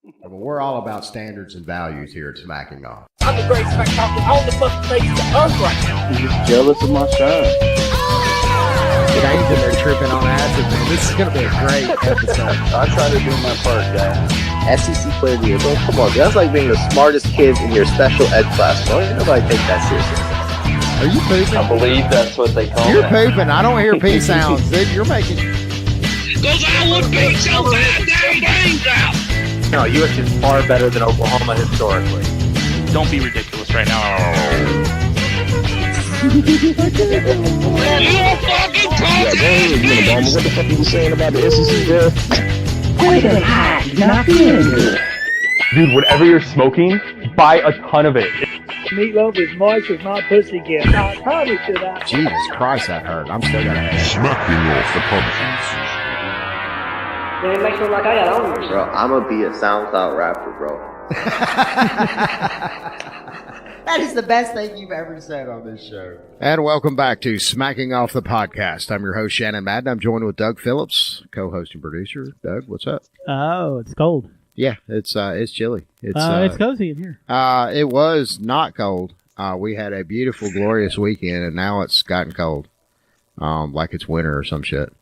But we're all about standards and values here at Smacking Off. I'm the great smack talking on the fucking face of the earth right now. You're just jealous of my shine. Today's in there tripping on acid, man. This is going to be a great episode. I try to do my part, guys. SEC player of the year, bro. Come on, dude. That's like being the smartest kid in your special ed class, bro. Ain't nobody take that seriously. Are you pooping? I believe that's what they call You're it. pooping. I don't hear pee sounds, dude. You're making... Those Iowa beats so bad, damn brains out. No, USC is far better than Oklahoma historically. Don't be ridiculous right now. You fucking talking. What the fuck are you saying about the SEC there? Dude, whatever you're smoking, buy a ton of it. Meatloaf is moist as my pussy gets. I promise you that. Jesus Christ, that hurt. I'm still going to have it. Smacking off the pumpkins. Bro, I'm gonna be a SoundCloud rapper, bro. That is the best thing you've ever said on this show. And welcome back to Smacking Off the Podcast. I'm your host, Shannon Madden. I'm joined with Doug Phillips, co-host and producer. Doug, what's up? Oh, it's cold. Yeah, it's chilly. It's cozy in here. It was not cold. We had a beautiful, glorious weekend, and now it's gotten cold. Like it's winter or some shit.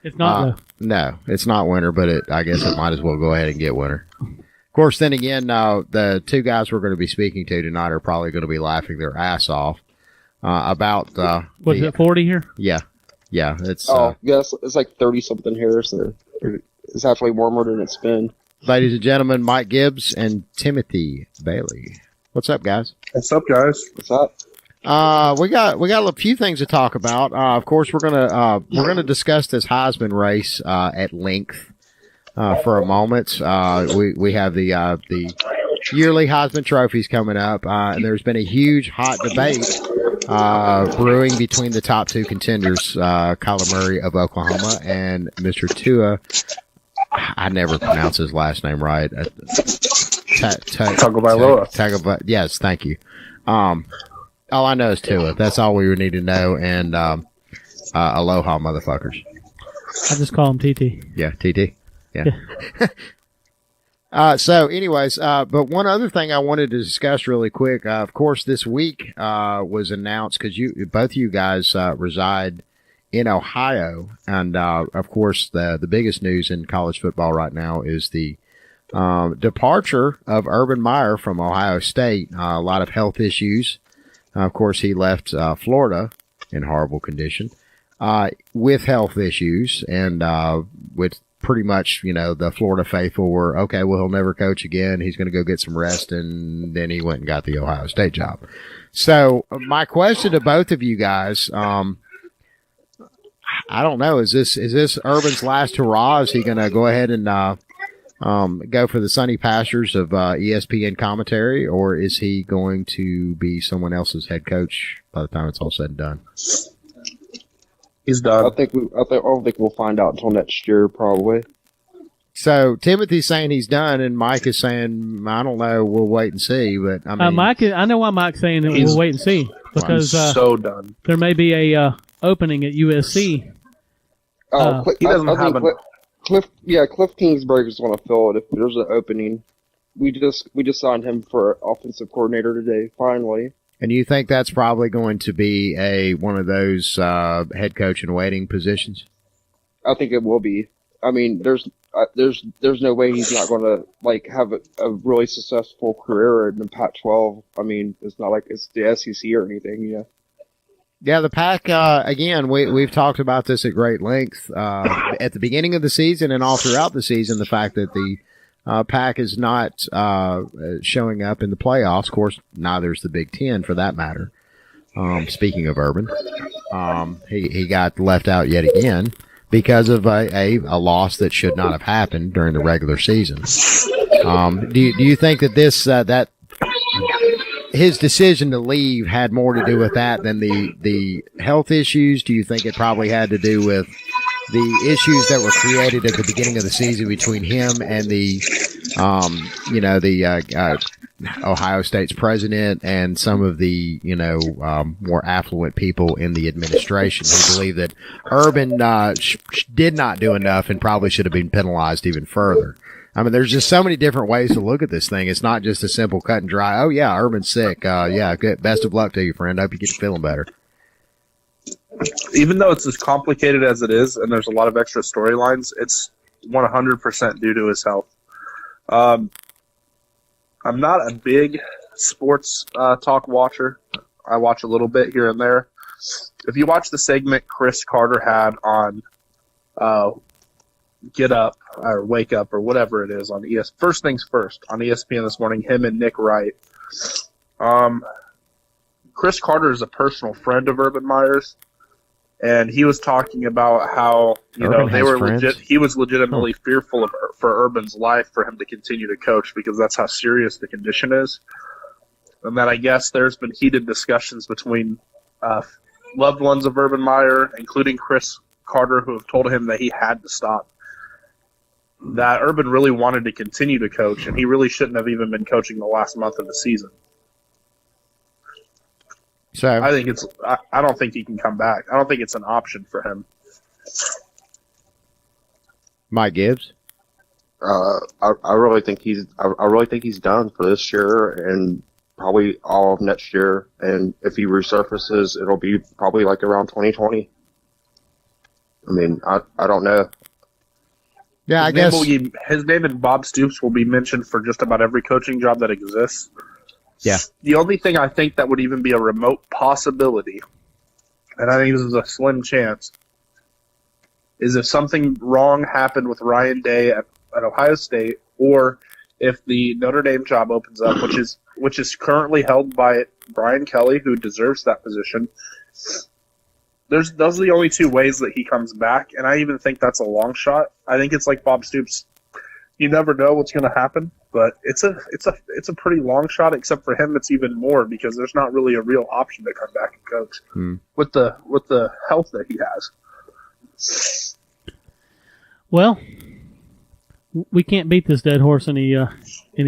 It's not, though. No, it's not winter, but I guess it might as well go ahead and get winter. Of course, then again, the two guys we're going to be speaking to tonight are probably going to be laughing their ass off about... Was it 40 here? Yeah. Yeah, it's... yes, it's like 30-something here, so it's actually warmer than it's been. Ladies and gentlemen, Mike Gibbs and Timothy Bailey. What's up, guys? What's up, guys? What's up? We got a few things to talk about. Of course, we're gonna discuss this Heisman race at length for a moment. We have the yearly Heisman trophies coming up, and there's been a huge hot debate brewing between the top two contenders, KYLER Murray of Oklahoma and Mr. TUA. I never pronounce his last name right. Tagovailoa. Yes, thank you. All I know is Tua. That's all we would need to know. And aloha, motherfuckers. I just call him TT. Yeah, TT. Yeah. So, anyways, but one other thing I wanted to discuss really quick. Of course, this week was announced because both of you guys reside in Ohio, and of course, the biggest news in college football right now is the departure of Urban Meyer from Ohio State. A lot of health issues. Of course, he left Florida in horrible condition with health issues, and with pretty much, the Florida faithful were, okay, well, he'll never coach again. He's going to go get some rest, and then he went and got the Ohio State job. So my question to both of you guys, I don't know, is this Urban's last hurrah? Is he going to go ahead and go for the sunny pastures of ESPN commentary, or is he going to be someone else's head coach by the time it's all said and done? He's done. I don't think we'll find out until next year, probably. So Timothy's saying he's done, and Mike is saying, I don't know, we'll wait and see. But I mean, I know why Mike's saying that we'll wait and see, because so done. There may be a opening at USC. He doesn't have Cliff Kingsbury just want to fill it if there's an opening. We just signed him for offensive coordinator today, finally. And you think that's probably going to be one of those head coach in waiting positions? I think it will be. I mean, there's no way he's not going to have a really successful career in the Pac-12. I mean, it's not like it's the SEC or anything, Yeah, the Pac, again, we've talked about this at great length at the beginning of the season and all throughout the season, the fact that the Pac is not showing up in the playoffs. Of course, neither is the Big Ten for that matter. Speaking of Urban, he got left out yet again because of a loss that should not have happened during the regular season. Do you think that that his decision to leave had more to do with that than the health issues? Do you think it probably had to do with the issues that were created at the beginning of the season between him and the Ohio State's president and some of the, more affluent people in the administration who believe that Urban did not do enough and probably should have been penalized even further. I mean, there's just so many different ways to look at this thing. It's not just a simple cut and dry. Oh yeah, Urban's sick. Good. Best of luck to you, friend. Hope you get to feeling better. Even though it's as complicated as it is, and there's a lot of extra storylines, it's 100% due to his health. I'm not a big sports talk watcher. I watch a little bit here and there. If you watch the segment Chris Carter had on Get Up or Wake Up or whatever it is on First Things First on ESPN this morning, him and Nick Wright. Chris Carter is a personal friend of Urban Meyer's, and he was talking about how they were legit. He was legitimately fearful for Urban's life for him to continue to coach because that's how serious the condition is, and that I guess there's been heated discussions between loved ones of Urban Meyer, including Chris Carter, who have told him that he had to stop. That Urban really wanted to continue to coach, and he really shouldn't have even been coaching the last month of the season. So I think I don't think he can come back. I don't think it's an option for him. Mike Gibbs. I really think he's done for this year and probably all of next year. And if he resurfaces, it'll be probably like around 2020. I mean, I don't know. Yeah, I guess his name and Bob Stoops will be mentioned for just about every coaching job that exists. Yeah. The only thing I think that would even be a remote possibility, and I think this is a slim chance, is if something wrong happened with Ryan Day at Ohio State, or if the Notre Dame job opens up, which is currently held by Brian Kelly, who deserves that position. Those are the only two ways that he comes back, and I even think that's a long shot. I think it's like Bob Stoops. You never know what's going to happen, but it's a pretty long shot. Except for him, it's even more because there's not really a real option to come back and coach with the health that he has. Well, we can't beat this dead horse any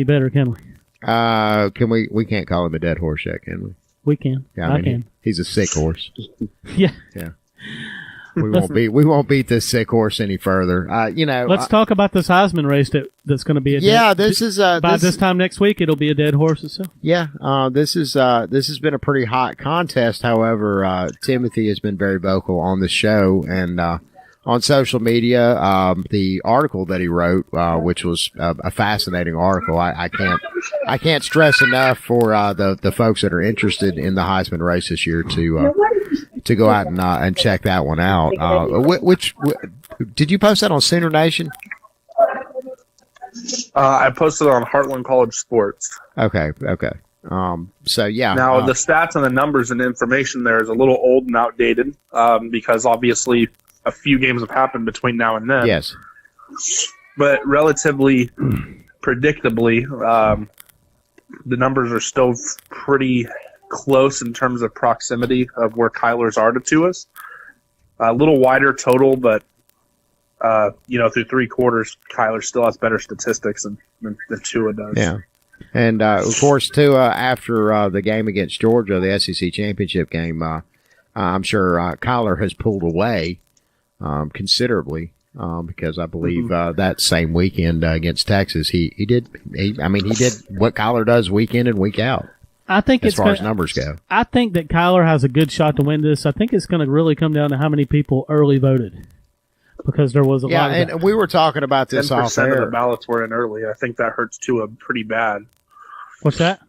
better, can we? Can we? We can't call him a dead horse yet, can we? We can. Yeah, I can. He's a sick horse. Yeah. Yeah. We won't beat this sick horse any further. Let's talk about this Heisman race that's going to be this time next week it'll be a dead horse itself. Yeah. This has been a pretty hot contest. However, Timothy has been very vocal on the show and on social media. The article that he wrote, which was a fascinating article. I can't stress enough for the folks that are interested in the Heisman race this year to go out and check that one out. Which did you post that on Sooner Nation? I posted it on Heartland College Sports. Okay. So yeah. Now the stats and the numbers and information there is a little old and outdated because obviously a few games have happened between now and then. Yes. But relatively predictably, the numbers are still pretty close in terms of proximity of where KYLER's are to TUA's. A little wider total, but through three quarters, KYLER still has better statistics than TUA does. Yeah. And of course, TUA after the game against Georgia, the SEC championship game, I'm sure KYLER has pulled away considerably because I believe that same weekend against Texas, he did what KYLER does week in and week out. I think as far as numbers go. I think that KYLER has a good shot to win this. I think it's going to really come down to how many people early voted because there was a lot of that. And we were talking about this off air. 10% of the ballots were in early. I think that hurts TUA pretty bad. What's that?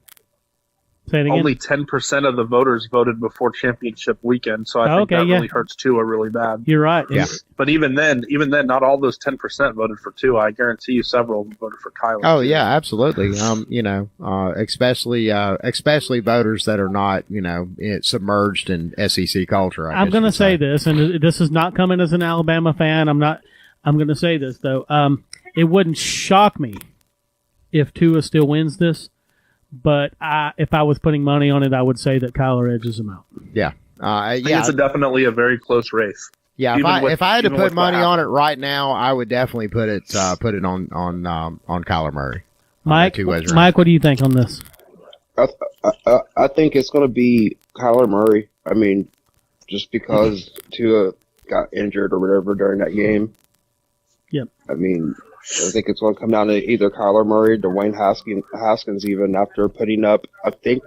Say it again. Only 10% of the voters voted before championship weekend, so I think that really hurts TUA really bad. You're right. Yeah. But even then, not all those 10% voted for TUA. I guarantee you several voted for KYLER. Oh yeah, absolutely. Especially voters that are not, submerged in SEC culture. I'm going to say this, and this is not coming as an Alabama fan. I'm going to say this though. It wouldn't shock me if TUA still wins this. But if I was putting money on it, I would say that KYLER edges him out. Yeah. I think it's definitely a very close race. Yeah, if I had to put money on it right now, I would definitely put it on Kyler Murray. Mike, two ways around. Mike, what do you think on this? I think it's going to be Kyler Murray. I mean, just because Tua got injured or whatever during that game. Yep. I mean, I think it's going to come down to either Kyler Murray, Dwayne Haskins, even after putting up, I think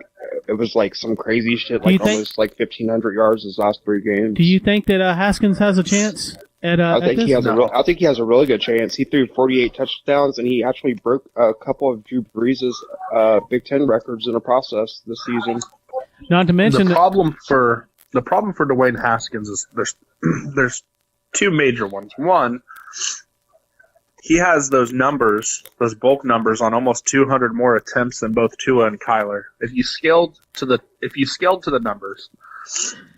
it was like some crazy shit, like almost like 1,500 yards his last 3 games. Do you think that Haskins has a chance I think he has a really good chance. He threw 48 touchdowns, and he actually broke a couple of Drew Brees' Big Ten records in the process this season. Not to mention the problem for Dwayne Haskins is there's 2 major ones. One, he has those numbers, those bulk numbers on almost 200 more attempts than both Tua and KYLER. If you scaled to the numbers,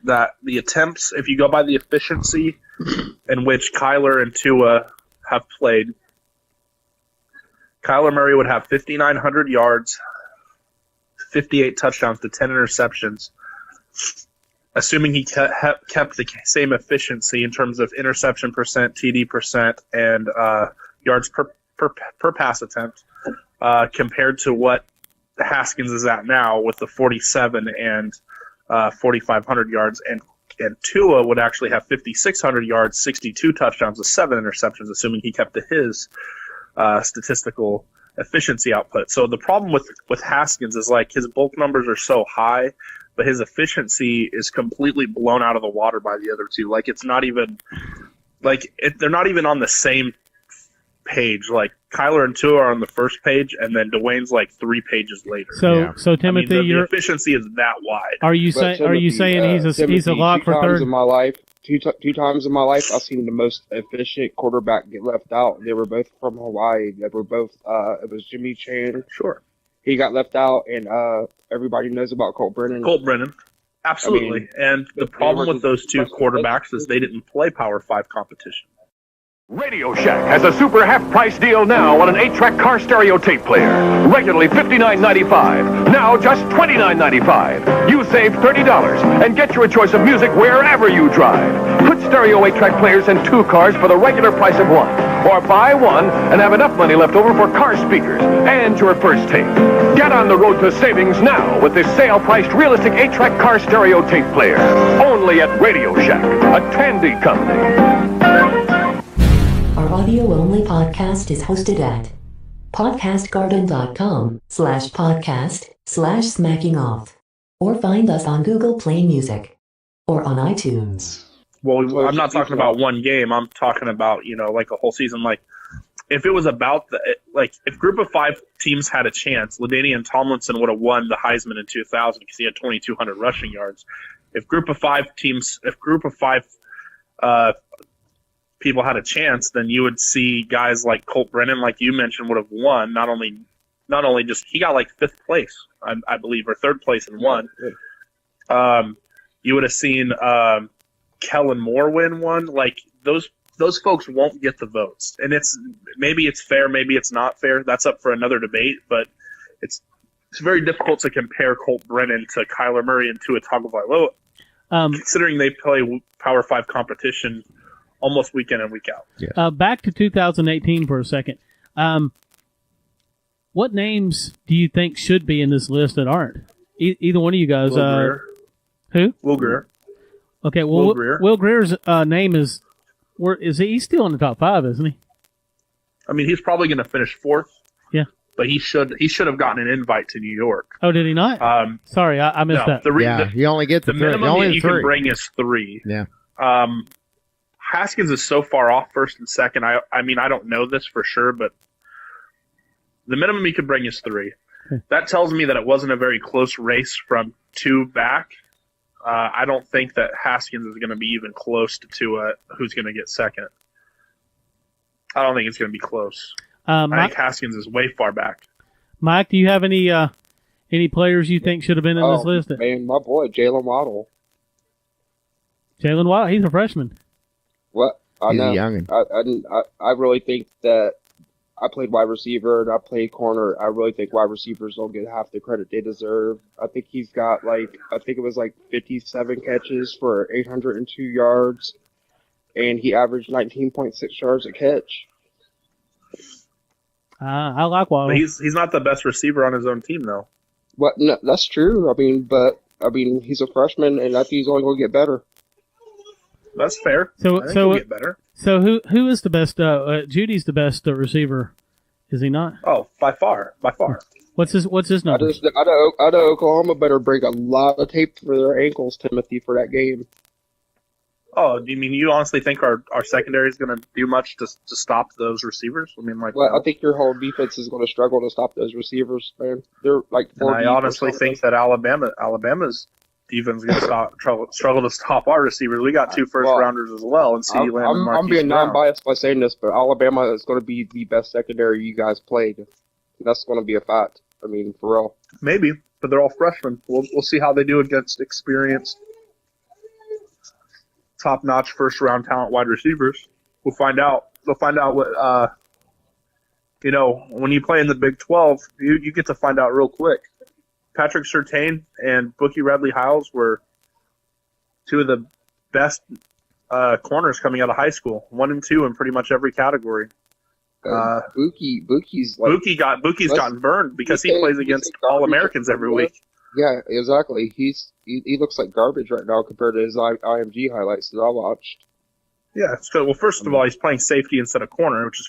that the attempts, if you go by the efficiency in which KYLER and Tua have played, Kyler Murray would have 5,900 yards, 58 touchdowns to 10 interceptions, assuming he kept the same efficiency in terms of interception percent, TD percent, and yards per pass attempt, compared to what Haskins is at now with the 47 and 4,500 yards, and Tua would actually have 5,600 yards, 62 touchdowns with 7 interceptions, assuming he kept to his statistical efficiency output. So the problem with Haskins is like his bulk numbers are so high, but his efficiency is completely blown out of the water by the other two. Like it's not even they're not even on the same page. Like KYLER and Tua are on the first page, and then Dwayne's like 3 pages later. So Timothy, the efficiency is that wide. Are you saying he's a lock for third? Two times in my life, I've seen the most efficient quarterback get left out. They were both from Hawaii. They were both. It was Jimmy Chan. Sure. He got left out, and everybody knows about Colt Brennan. Absolutely. And the problem with those 2 quarterbacks is they didn't play Power 5 competition. Radio Shack has a super half-price deal now on an 8-track car stereo tape player. Regularly $59.95. Now just $29.95. You save $30 and get your choice of music wherever you drive. Put stereo 8-track players in 2 cars for the regular price of 1. Or buy 1 and have enough money left over for car speakers and your first tape. Get on the road to savings now with this sale-priced realistic 8-track car stereo tape player. Only at Radio Shack, a Tandy company. Our audio-only podcast is hosted at podcastgarden.com/podcast/smackingoff. Or find us on Google Play Music or on iTunes. Well, I'm not talking about one game. I'm talking about, like a whole season. Like, if it was about if Group of 5 teams had a chance, LaDainian Tomlinson would have won the Heisman in 2000 because he had 2,200 rushing yards. If Group of 5 people had a chance, then you would see guys like Colt Brennan, like you mentioned, would have won. Not only just he got like 5th place, I believe, or 3rd place and won. You would have seen Kellen Moore win one. Like those folks won't get the votes, and maybe it's fair, maybe it's not fair. That's up for another debate. But it's very difficult to compare Colt Brennan to Kyler Murray and Tua Tagovailoa, considering they play Power 5 competition almost week in and week out. Yeah. Back to 2018 for a second. What names do you think should be in this list that aren't? Either one of you guys. Who? Will Grier. Okay, well, Will Grier's name is. Where is he? He's still in the top 5, isn't he? I mean, he's probably going to finish 4th. Yeah. But he should have gotten an invite to New York. Oh, did he not? Sorry, I missed that. You only get the minimum that you can bring is 3. Yeah. Haskins is so far off 1st and 2nd. I mean, I don't know this for sure, but the minimum you could bring is 3. Okay. That tells me that it wasn't a very close race from 2 back. I don't think that Haskins is going to be even close to Tua, who's going to get 2nd. I don't think it's going to be close. I think Haskins is way far back. Mike, do you have any players you think should have been in this list? Man, my boy, Jalen Waddle. Jalen Waddle, he's a freshman. What? I know. Young. I really think that I played wide receiver and I played corner. I really think wide receivers don't get half the credit they deserve. I think he's got I think it was 57 catches for 802 yards, and he averaged 19.6 yards a catch. I like Waddle. But he's not the best receiver on his own team, though. What? No, that's true. He's a freshman, and I think he's only going to get better. That's fair. So I think he'll get better. So who is the best? Judy's the best receiver, is he not? Oh, by far. What's his number? Out of Oklahoma better break a lot of tape for their ankles, Timothy, for that game. Oh, do you mean you honestly think our secondary is going to do much to stop those receivers? I mean, like, well, I think your whole defense is going to struggle to stop those receivers, man. They're like. And I honestly think that Alabama's defense is going to struggle to stop our receivers. We got two first rounders as well, and CeeDee Lamb and Marquise I'm being Brown. non-biased by saying this, but Alabama is going to be the best secondary you guys played. That's going to be a fact. I mean, for real. Maybe, but they're all freshmen. We'll see how they do against experienced, top-notch first-round talent wide receivers. We'll find out. They'll find out what when you play in the Big 12, you get to find out real quick. Patrick Surtain and Bookie Radley-Hiles were two of the best corners coming out of high school, 1 and 2 in pretty much every category. Bookie's gotten burned because he plays against All-Americans every week. Yeah, exactly. He looks like garbage right now compared to his IMG highlights that I watched. Yeah, so well, first of all, he's playing safety instead of corner, which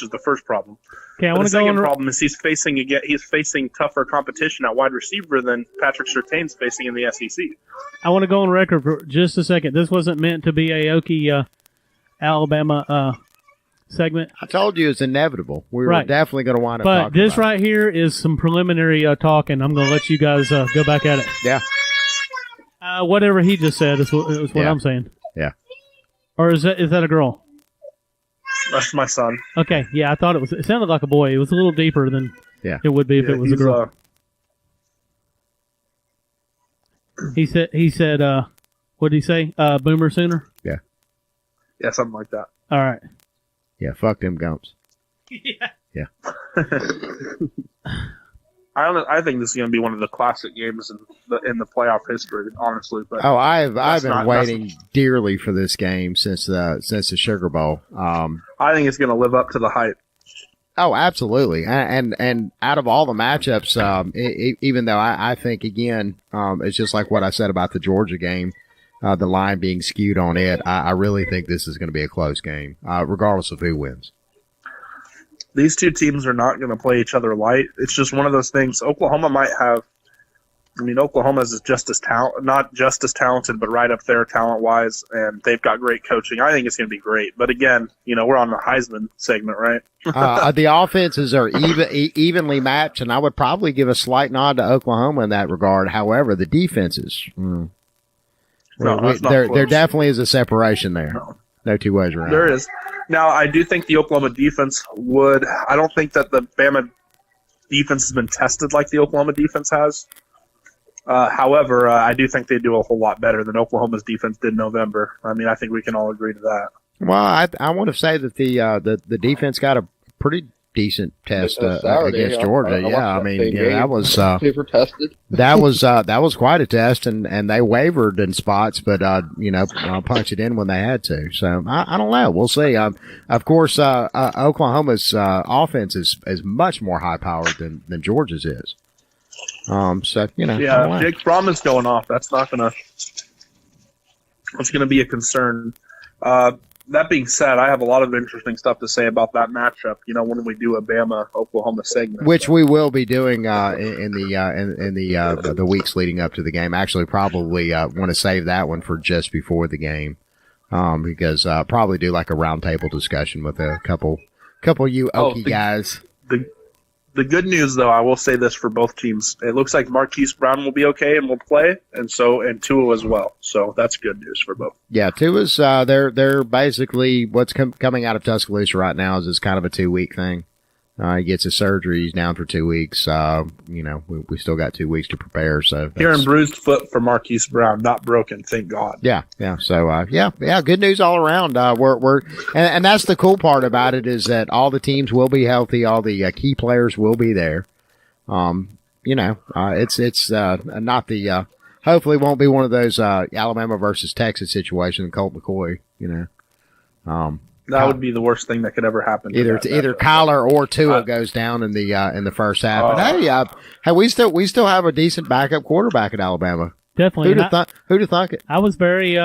is the first problem. Okay, the second problem is he's facing tougher competition at wide receiver than Patrick Surtain's facing in the SEC. I want to go on record for just a second. This wasn't meant to be a Okie Alabama segment. I told you it's inevitable. We were definitely going to wind up talking But this about right here is some preliminary talk, and I'm going to let you guys go back at it. Yeah. Whatever he just said is what I'm saying. Yeah. Or is that a girl? That's my son. Okay, yeah, I thought it sounded like a boy. It was a little deeper than it would be if it was a girl. He said, what did he say? Boomer sooner? Yeah. Yeah, something like that. All right. Yeah, fuck them gumps. Yeah. Yeah. I think this is going to be one of the classic games in the playoff history, honestly. But I've been waiting dearly for this game since the Sugar Bowl. I think it's going to live up to the hype. Oh, absolutely. And out of all the matchups, even though I think again, it's just like what I said about the Georgia game, the line being skewed on it. I really think this is going to be a close game, regardless of who wins. These two teams are not going to play each other light. It's just one of those things. Oklahoma might have. I mean, Oklahoma is not just as talented, but right up there talent-wise, and they've got great coaching. I think it's going to be great. But again, we're on the Heisman segment, right? The offenses are evenly matched, and I would probably give a slight nod to Oklahoma in that regard. However, the defenses, there definitely is a separation there. No two ways around. There is. Now, I do think the Oklahoma defense would. I don't think that the Bama defense has been tested like the Oklahoma defense has. However, I do think they do a whole lot better than Oklahoma's defense did in November. I mean, I think we can all agree to that. Well, I want to say that the defense got a pretty decent test against Georgia. That was paper tested. that was quite a test, and they wavered in spots, but punch it in when they had to. So I don't know. We'll see. Of course, Oklahoma's offense is much more high powered than Georgia's is. Yeah, Jake Fromm is going off. That's gonna be a concern. That being said, I have a lot of interesting stuff to say about that matchup. When we do a Bama-Oklahoma segment, which we will be doing in the weeks leading up to the game. Actually, probably want to save that one for just before the game, because probably do like a roundtable discussion with a couple you Okie guys. The good news, though, I will say this for both teams: it looks like Marquise Brown will be okay and will play, and Tua as well. So that's good news for both. Yeah, Tua's they're basically what's coming out of Tuscaloosa right now is kind of a 2-week thing. He gets his surgery. He's down for 2 weeks. We still got 2 weeks to prepare. So hearing bruised foot for Marquise Brown, not broken, thank God. Yeah. So good news all around. And that's the cool part about it is that all the teams will be healthy. All the key players will be there. It's not the hopefully won't be one of those Alabama versus Texas situation. Colt McCoy. That would be the worst thing that could ever happen. Either KYLER or Tua goes down in the first half. But hey, we still have a decent backup quarterback at Alabama. Definitely. Who'd have thought it? I was very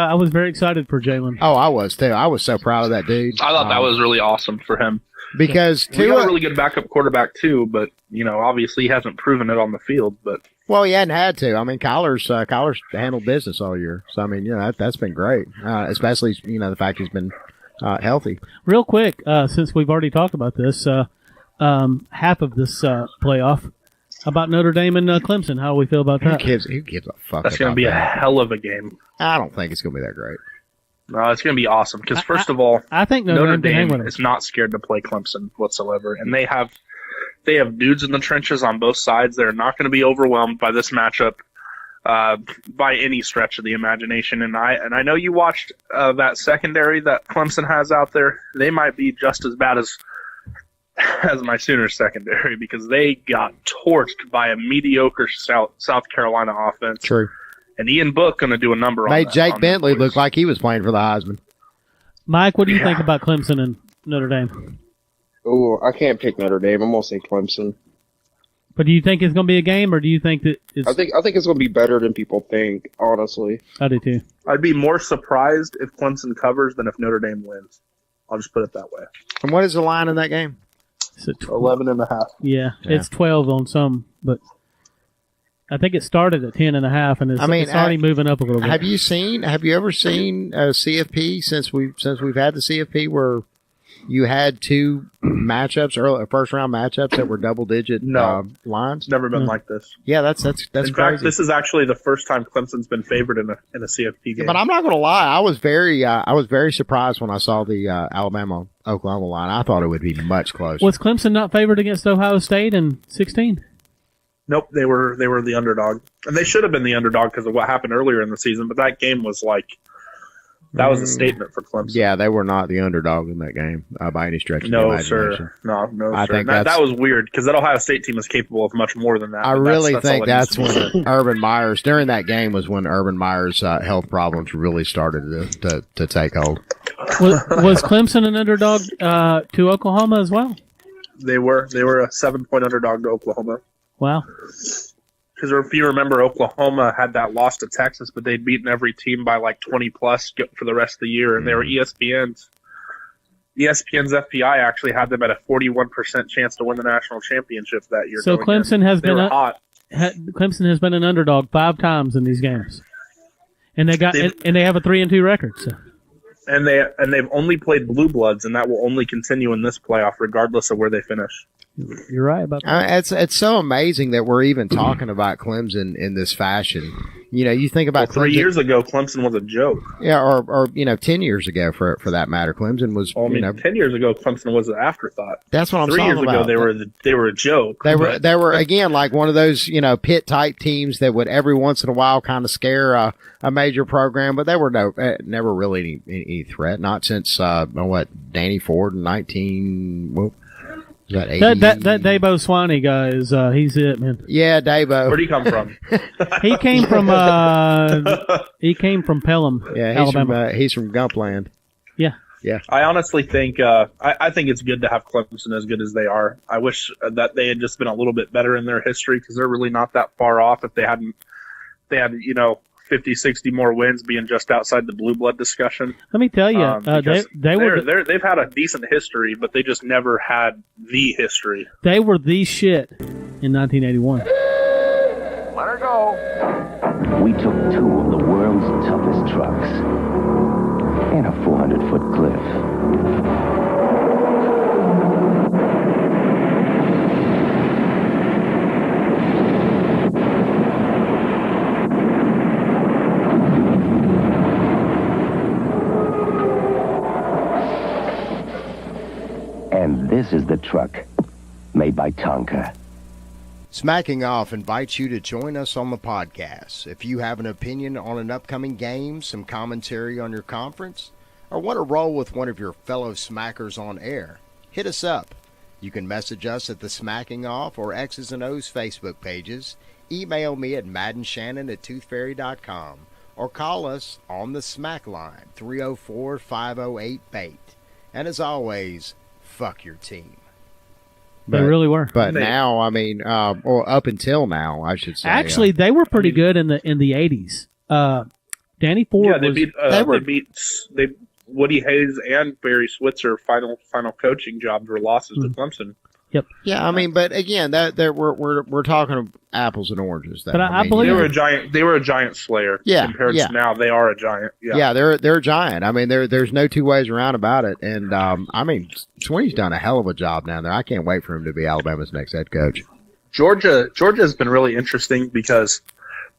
excited for Jalen. Oh, I was too. I was so proud of that dude. I thought that was really awesome for him. Because we got a really good backup quarterback too, but obviously he hasn't proven it on the field. But he hadn't had to. I mean, KYLER's handled business all year, so I mean, that's been great. Especially the fact he's been healthy. Real quick, since we've already talked about this, half of this playoff. How about Notre Dame and Clemson? How do we feel about that? Who gives a fuck? That's going to be a hell of a game. I don't think it's going to be that great. No, it's going to be awesome because first of all, I think Notre Dame is not scared to play Clemson whatsoever, and they have dudes in the trenches on both sides. They're not going to be overwhelmed by this matchup by any stretch of the imagination. And I know you watched that secondary that Clemson has out there. They might be just as bad as my Sooners secondary because they got torched by a mediocre South Carolina offense. True. And Ian Book going to do a number on that. Made Jake Bentley look like he was playing for the Heisman. Mike, what do you think about Clemson and Notre Dame? Oh, I can't pick Notre Dame. I'm going to say Clemson. But do you think it's going to be a game, or do you think that it's... I think it's going to be better than people think, honestly. I do too. I'd be more surprised if Clemson covers than if Notre Dame wins. I'll just put it that way. And what is the line in that game? Is it 11.5. Yeah, it's 12 on some, but I think it started at 10.5, and it's already moving up a little bit. Have you ever seen a CFP since we've had the CFP where you had two matchups, first round matchups that were double digit lines? It's never been like this. Yeah, that's in crazy. fact, this is actually the first time Clemson's been favored in a CFP game. But I'm not going to lie, I was very surprised when I saw the Alabama-Oklahoma line. I thought it would be much closer. Was Clemson not favored against Ohio State in 16? Nope, they were the underdog, and they should have been the underdog because of what happened earlier in the season. But that game was that was a statement for Clemson. Yeah, they were not the underdog in that game by any stretch of the imagination. No, I sir. think that was weird because that Ohio State team is capable of much more than that. I really think that's when Urban Meyer's, during that game was when Urban Meyer's health problems really started to take hold. Was Clemson an underdog to Oklahoma as well? They were a 7-point underdog to Oklahoma. Wow. Because if you remember, Oklahoma had that loss to Texas, but they'd beaten every team by 20 plus for the rest of the year, and they were ESPN's FPI actually had them at a 41% chance to win the national championship that year. So Clemson has been an underdog 5 times in these games, and they have a 3-2 record. So. And they've only played blue bloods, and that will only continue in this playoff, regardless of where they finish. You're right about that. It's so amazing that we're even talking about Clemson in this fashion. You think about 3 years ago, Clemson was a joke. Yeah, or 10 years ago for that matter, Clemson was. 10 years ago, Clemson was an afterthought. That's what I'm talking about. 3 years ago, they were a joke. They were again like one of those Pitt type teams that would every once in a while kind of scare a major program, but they were never really any threat. Not since Danny Ford in 19. Well, that Dabo Swanee guy is he's it, man. Yeah, Dabo. Where'd he come from? He came from Pelham, Alabama. He's from Gumpland. Yeah. I honestly think I think it's good to have Clemson as good as they are. I wish that they had just been a little bit better in their history because they're really not that far off. If they had 50, 60 more wins, being just outside the blue blood discussion. Let me tell you, they've had a decent history, but they just never had the history. They were the shit in 1981. Let her go. We took 2 of the world's toughest trucks and a 400-foot cliff. And this is the truck made by Tonka. Smacking Off invites you to join us on the podcast. If you have an opinion on an upcoming game, some commentary on your conference, or want to roll with one of your fellow smackers on air, hit us up. You can message us at the Smacking Off or X's and O's Facebook pages, email me at maddenshannon@toothfairy.com, or call us on the Smack line, 304-508-BAIT. And as always, fuck your team. They really were. But now, I mean, or up until now, I should say. Actually, they were pretty good in the 80s. Danny Ford. Yeah, they beat Woody Hayes and Barry Switzer. Final coaching jobs were losses to Clemson. Yep. Yeah, I mean, but again, we're talking apples and oranges. Though. But I mean, believe they were a giant. They were a giant slayer. Yeah, compared to now, they are a giant. Yeah, yeah, they're a giant. I mean, there's no two ways around about it. And I mean, Swinney's done a hell of a job down there. I can't wait for him to be Alabama's next head coach. Georgia has been really interesting because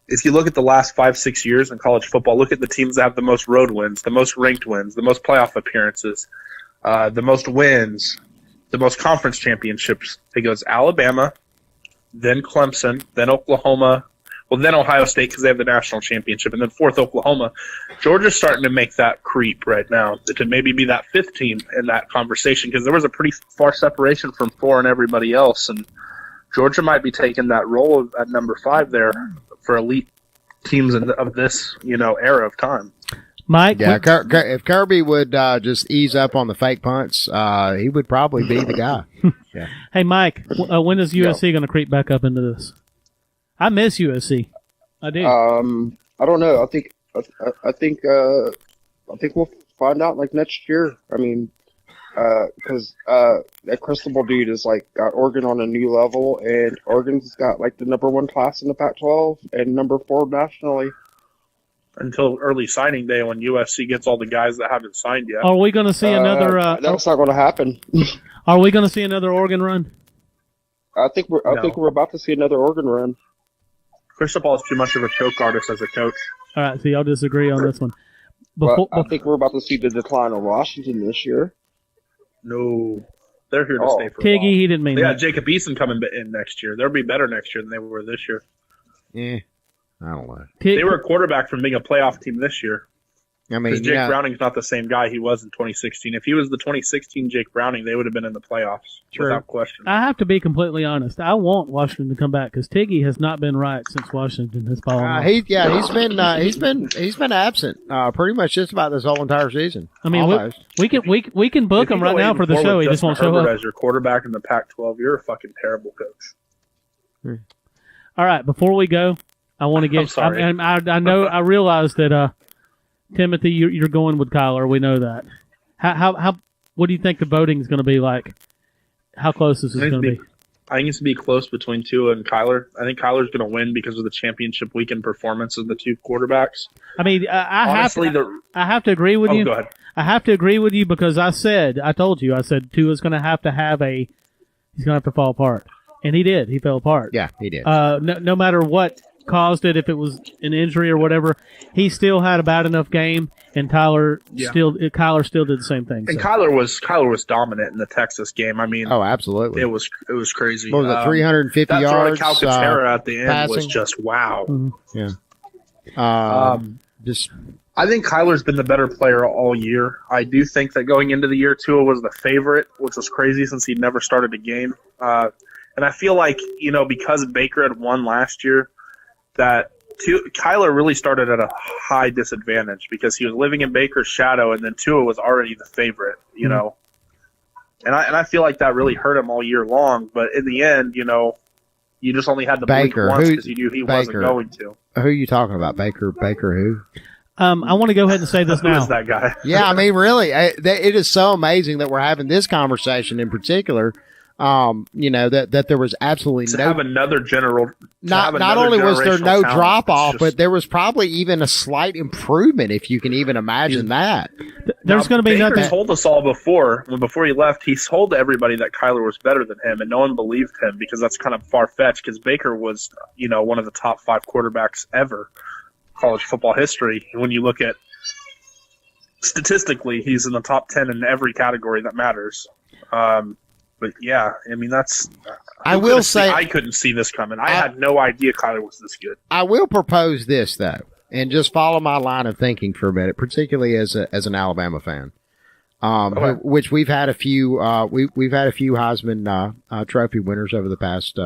if you look at the last 5-6 years in college football, look at the teams that have the most road wins, the most ranked wins, the most playoff appearances, the most wins, the most conference championships. It goes Alabama, then Clemson, then Oklahoma, well, then Ohio State because they have the national championship, and then fourth Oklahoma. Georgia's starting to make that creep right now to maybe be that fifth team in that conversation because there was a pretty far separation from 4 and everybody else, and Georgia might be taking that role at number 5 there for elite teams of this era of time. Mike? Yeah, if Kirby would just ease up on the fake punts, he would probably be the guy. Yeah. Hey, Mike, when is USC going to creep back up into this? I miss USC. I do. I don't know. I think we'll find out like next year. I mean, because that Cristobal dude is like got Oregon on a new level, and Oregon's got like the number 1 class in the Pac-12 and number 4 nationally. Until early signing day when USC gets all the guys that haven't signed yet. Are we going to see another? That's not going to happen. Are we going to see another Oregon run? I think we're about to see another Oregon run. Cristobal is too much of a choke artist as a coach. All right, so y'all disagree on this one. I think we're about to see the decline of Washington this year. No, they're here to stay for a while. Tiggy, he didn't mean that. Yeah, Jacob Eason coming in next year. They'll be better next year than they were this year. Yeah. I don't know. They were a quarterback from being a playoff team this year. I mean, because Jake Browning's not the same guy he was in 2016. If he was the 2016 Jake Browning, they would have been in the playoffs without question. I have to be completely honest. I want Washington to come back because Tiggy has not been right since Washington has fallen. He's been absent pretty much just about this whole entire season. I mean, we can book him right now for the show. He just won't show up. As your quarterback in the Pac-12, you're a fucking terrible coach. All right, before we go, I want to get. I'm sorry. I know. I realize that. Timothy, you're going with KYLER. We know that. How? What do you think the voting is going to be like? How close is this going to be? I think it's going to be close between TUA and KYLER. I think KYLER's going to win because of the championship weekend performance of the two quarterbacks. I mean, I have to agree with you. Go ahead. I have to agree with you because I told you, TUA's going to have he's going to have to fall apart. And he did. He fell apart. Yeah, he did. No matter what caused it, if it was an injury or whatever, he still had a bad enough game, and KYLER still did the same thing. And KYLER was dominant in the Texas game. I mean, oh, absolutely, it was crazy. What was it, 350 that yards? That throw to Calcaterra at the end passing was just wow. Mm-hmm. Yeah. I think KYLER's been the better player all year. I do think that going into the year, TUA was the favorite, which was crazy since he'd never started a game. And I feel like, because Baker had won last year, that KYLER really started at a high disadvantage because he was living in Baker's shadow, and then TUA was already the favorite, And I feel like that really hurt him all year long. But in the end, you just only had to blink once because you knew he wasn't going to. Who are you talking about? Baker who? I want to go ahead and say this now. Who is that guy? Yeah, I mean, really, it is so amazing that we're having this conversation in particular. That there was absolutely to have another general. Not only was there no drop off, but there was probably even a slight improvement, if you can even imagine that. There's going to be Baker nothing. Told us all before he left. He told everybody that KYLER was better than him, and no one believed him because that's kind of far fetched. Because Baker was, one of the top 5 quarterbacks ever college football history. When you look at statistically, he's in the top 10 in every category that matters. But yeah, I mean I will say I couldn't see this coming. I had no idea KYLER was this good. I will propose this though, and just follow my line of thinking for a minute, particularly as an Alabama fan, which we've had a few we've had a few Heisman Trophy winners over the past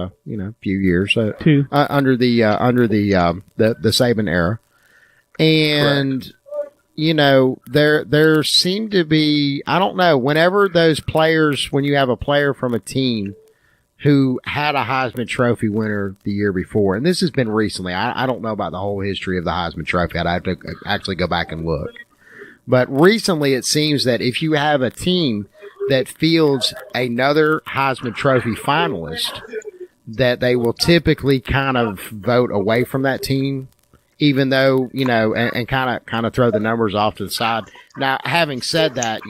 few years, two under the Saban era, and. Correct. there seem to be, I don't know, whenever those players, when you have a player from a team who had a Heisman Trophy winner the year before, and this has been recently. I don't know about the whole history of the Heisman Trophy. I'd have to actually go back and look. But recently it seems that if you have a team that fields another Heisman Trophy finalist, that they will typically kind of vote away from that team, even though, and kind of throw the numbers off to the side. Now, having said that,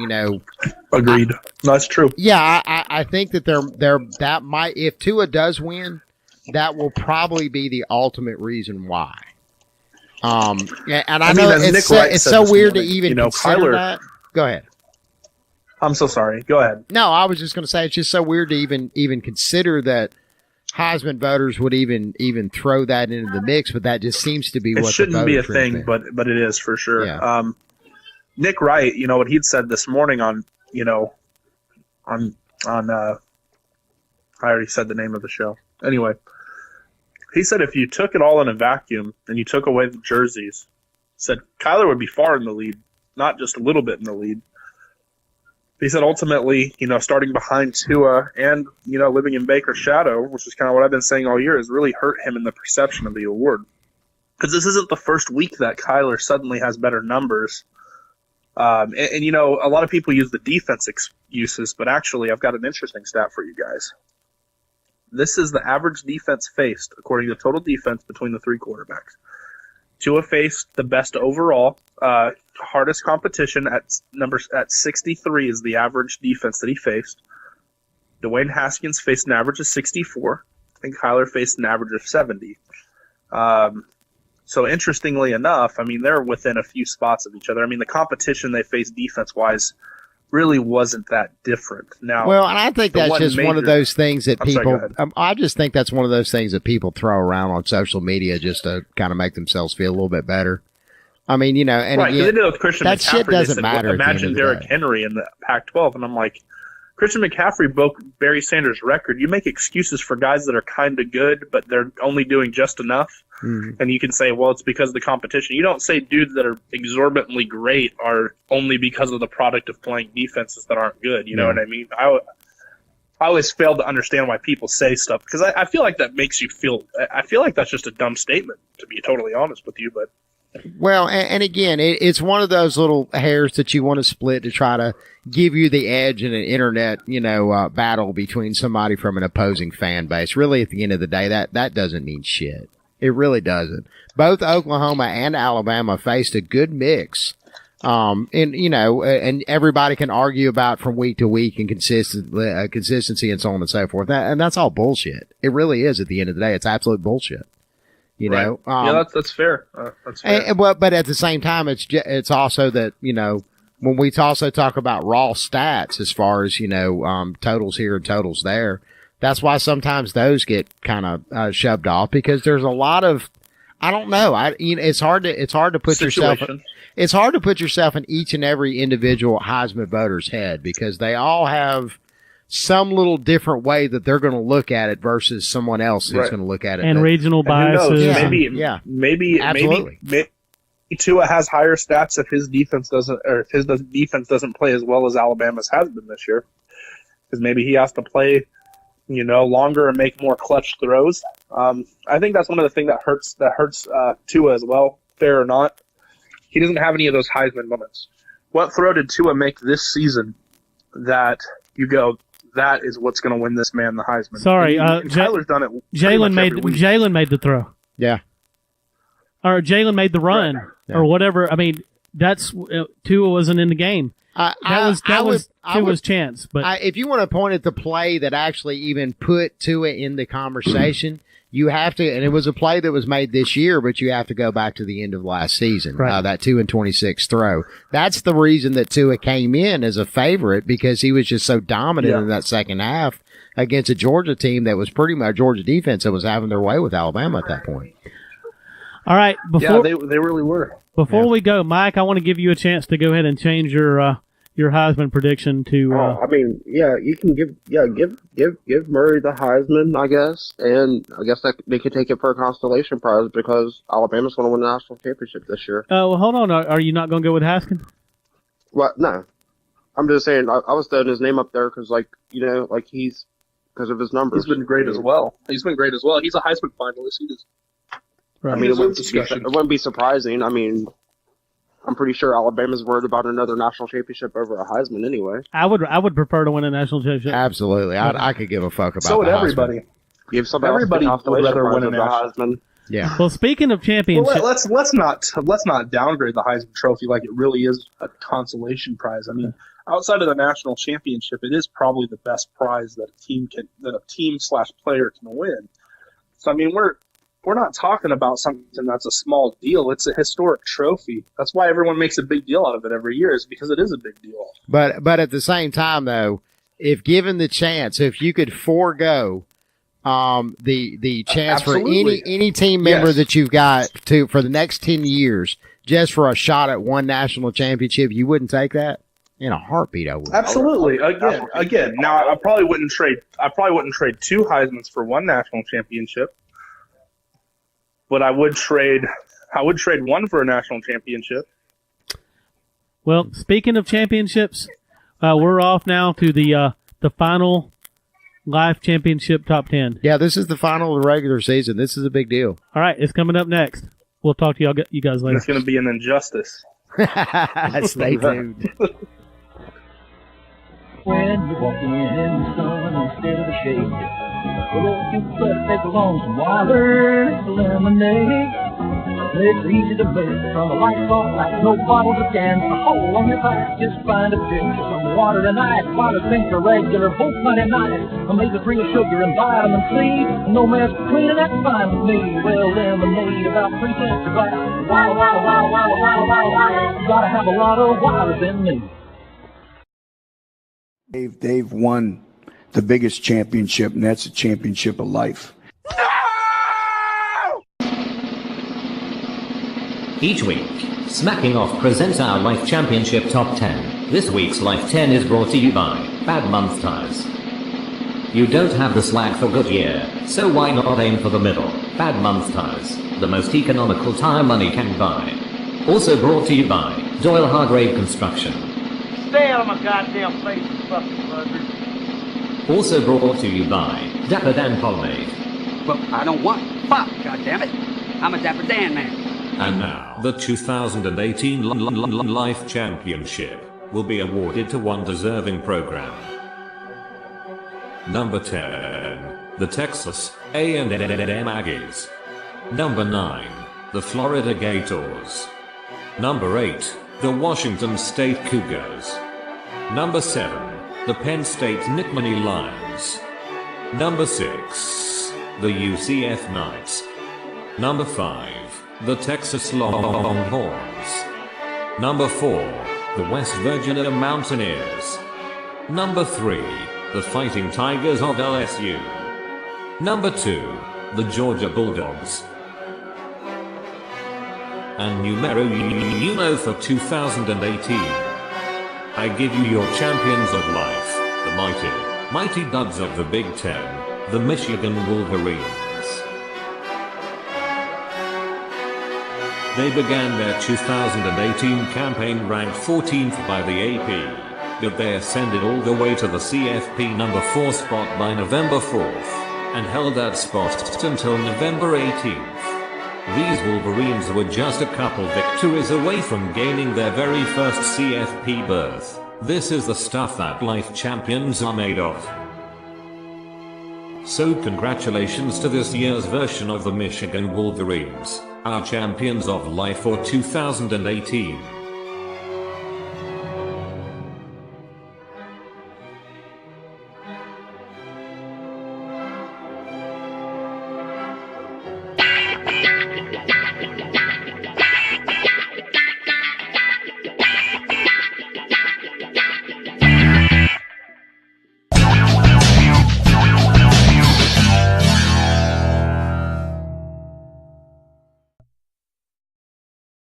agreed. That's true. Yeah, I think that that might, if Tua does win, that will probably be the ultimate reason why. And I know it's so weird to even consider KYLER, that. Go ahead. I'm so sorry. Go ahead. No, I was just going to say it's just so weird to even consider that Heisman voters would even throw that into the mix, but that just seems to be what it shouldn't be a thing, been. but it is for sure. Yeah. Nick Wright, what he'd said this morning on I already said the name of the show. Anyway, he said if you took it all in a vacuum and you took away the jerseys, said KYLER would be far in the lead, not just a little bit in the lead. He said ultimately, starting behind Tua and, living in Baker's shadow, which is kind of what I've been saying all year, has really hurt him in the perception of the award. Because this isn't the first week that KYLER suddenly has better numbers. And a lot of people use the defense excuses, but actually I've got an interesting stat for you guys. This is the average defense faced, according to total defense between the three quarterbacks. Tua faced the best overall. Hardest competition at 63 is the average defense that he faced. Dwayne Haskins faced an average of 64, and KYLER faced an average of 70. So interestingly enough, they're within a few spots of each other. The competition they faced defense-wise really wasn't that different. Now, well, and I think that's just one of those things that people. I just think that's one of those things that people throw around on social media just to kind of make themselves feel a little bit better. And right, again, they did it with Christian that McCaffrey. shit doesn't matter. Imagine Derrick Henry in the Pac-12, and I'm like, Christian McCaffrey broke Barry Sanders' record. You make excuses for guys that are kind of good, but they're only doing just enough. Mm-hmm. And you can say, well, it's because of the competition. You don't say dudes that are exorbitantly great are only because of the product of playing defenses that aren't good. You know what I mean? I always fail to understand why people say stuff, because I feel like that makes you feel – I feel like that's just a dumb statement, to be totally honest with you. But well, and again, it's one of those little hairs that you want to split to try to give you the edge in an internet, battle between somebody from an opposing fan base. Really, at the end of the day, that doesn't mean shit. It really doesn't. Both Oklahoma and Alabama faced a good mix. And everybody can argue about from week to week and consistency and so on and so forth. And that's all bullshit. It really is at the end of the day. It's absolute bullshit. Yeah, that's fair. That's fair. But at the same time, it's also that, when we also talk about raw stats as far as, totals here and totals there, that's why sometimes those get kind of shoved off, because there's a lot of, I don't know. It's hard to put yourself in each and every individual Heisman voter's head, because they all have some little different way that they're going to look at it versus someone else who's going to look at it. And regional biases. Maybe Tua has higher stats if his defense doesn't play as well as Alabama's has been this year, because maybe he has to play, longer and make more clutch throws. I think that's one of the things that hurts Tua as well. Fair or not, he doesn't have any of those Heisman moments. What throw did Tua make this season that you go, that is what's going to win this man the Heisman? Sorry, KYLER's done it. Jalen made the throw. Yeah. Or Jalen made the run, or whatever. That's Tua wasn't in the game. That was Tua's chance. But if you want to point at the play that actually even put Tua in the conversation, you have to, and it was a play that was made this year, but you have to go back to the end of last season. Right. That 2-26 throw. That's the reason that Tua came in as a favorite, because he was just so dominant in that second half against a Georgia team that was pretty much Georgia defense that was having their way with Alabama at that point. All right. They really were. Before we go, Mike, I want to give you a chance to go ahead and change your your Heisman prediction to. I mean, yeah, you can give Murray the Heisman, I guess, and I guess that they could take it for a consolation prize because Alabama's going to win the national championship this year. Oh, well, hold on. Are you not going to go with Haskins? What? No, I'm just saying. I was throwing his name up there because, he's because of his numbers. He's been great as well. He's a Heisman finalist. He just. Right. I mean, it wouldn't be surprising. I mean, I'm pretty sure Alabama's worried about another national championship over a Heisman anyway. I would prefer to win a national championship. Absolutely. I could give a fuck about so would the everybody. Heisman. Everybody would rather win a Heisman. Yeah. Well, speaking of championships, well, let's not downgrade the Heisman Trophy like it really is a consolation prize. I mean, outside of the national championship, it is probably the best prize that a team/player can win. So I mean, we're not talking about something that's a small deal. It's a historic trophy. That's why everyone makes a big deal out of it every year, is because it is a big deal. But at the same time, though, if given the chance, if you could forego the chance Absolutely. for any team member that you've got for the next 10 years just for a shot at one national championship, you wouldn't take that? In a heartbeat, I would. Absolutely. Again. Now, I probably wouldn't trade 2 Heismans for one national championship. But I would trade one for a national championship. Well, speaking of championships, we're off now to the final Life Championship Top 10. Yeah, this is the final of the regular season. This is a big deal. All right, it's coming up next. We'll talk to you guys later. It's going to be an injustice. Stay tuned. When you walk in the sun instead of the shade, well, you better take along some water, lemonade. It's easy to make from a light salt like no bottles or cans. A hole on your back, just find a pitch, some water and ice. Water things are regular, both mighty nice. Omega-3 of sugar and vitamin C. No mess between, and that's fine with me. Well, lemonade about 3 cents a glass. Water, water, water, water, water, water, water. You gotta have a lot of water than me. They've won the biggest championship, and that's a championship of life. Each week, Smacking Off presents our Life Championship Top 10. This week's Life 10 is brought to you by Bad Month Tires. You don't have the slack for Goodyear, so why not aim for the middle? Bad Month Tires, the most economical tire money can buy. Also brought to you by Doyle Hargrave Construction. Stay out of my goddamn face, you fucking buzzard. Also brought to you by Dapper Dan Pomade. But I don't want fuck, goddammit. I'm a Dapper Dan man. And now, the 2018 Life Championship will be awarded to one deserving program. Number 10, the Texas A&M Aggies. Number 9, the Florida Gators. Number 8, the Washington State Cougars. Number 7, the Penn State Nittany Lions. Number 6, the UCF Knights. Number 5, the Texas Longhorns. Number 4, the West Virginia Mountaineers. Number 3, the Fighting Tigers of LSU. Number 2, the Georgia Bulldogs. And numero uno for 2018. I give you your champions of life, the mighty duds of the Big Ten, the Michigan Wolverines. They began their 2018 campaign ranked 14th by the AP, but they ascended all the way to the CFP number 4 spot by November 4th, and held that spot until November 18th. These Wolverines were just a couple victories away from gaining their very first CFP berth. This is the stuff that life champions are made of. So congratulations to this year's version of the Michigan Wolverines, our champions of life for 2018.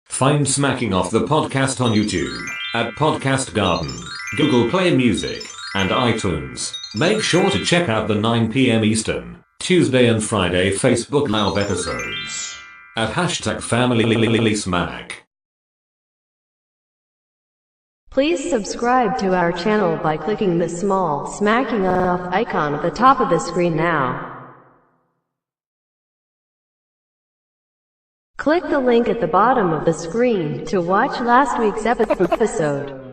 Find Smacking Off the podcast on YouTube at Podcast Garden. Google Play Music, and iTunes. Make sure to check out the 9 p.m. Eastern, Tuesday and Friday Facebook Live episodes at #FamilySmack. Please subscribe to our channel by clicking the small smacking off icon at the top of the screen now. Click the link at the bottom of the screen to watch last week's episode.